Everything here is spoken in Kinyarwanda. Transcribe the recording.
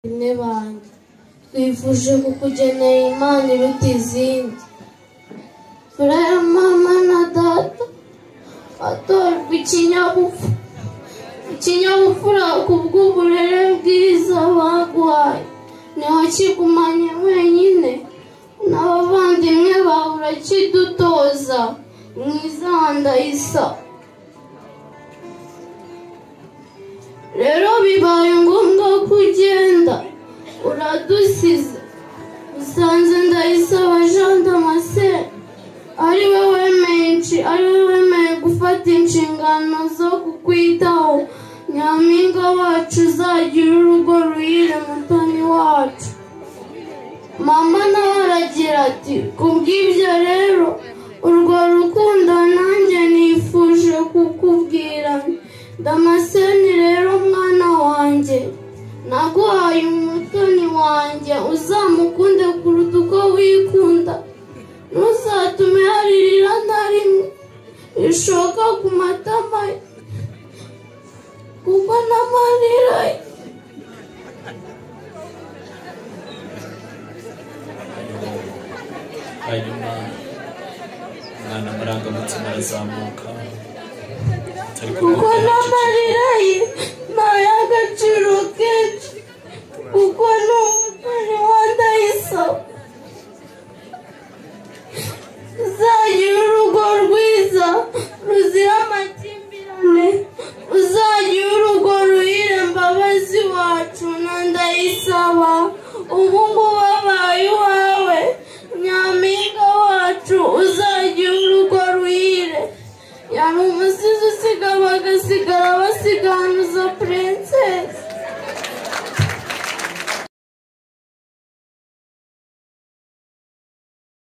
bimwe banjye twifuje kukugenera Imana iruta izindi. Furaya mama na data batorwa ikinyabupfura kubw'uburere bwiza baguhaye, ntiwakigumanye wenyine n'abavandimwe bawe urakidutoza mwiza Ndayisa. Rero bibaye ngombwa kugenda uradusize, usanze Ndayisaba Jean Damascene ari we wemeye gufata inshingano zo kukwitaho. Nyampinga wacu uzagira urugo ruhire mutoni wacu. Mama nawe aragira ati kubw'ibyo rero urwo rukundo nanjye nifuje kukubwira. Damascene rero mwana wanjye, naguhaye umutoni wanjye, uzamukunde kuruta uko wikunda. Ntuzatume haririra na rimwe ishoka ku matama ye, kuko n'amarira ye hanyuma umwana amarangamutima arazamuka, kuko n'amarira ye ni ay'agaciro kenshi, kuko ni umutoni wa Ndayisaba. Uzagira urugo rwiza ruzira amakimbirane, uzagira urugo ruhire Mbabazi wacu na Ndayisaba. Ubu ngubu abaye iwawe Nyampinga wacu, uzagira urugo ruhire. Yari umusizi usiga bagasigara basiganuza princess.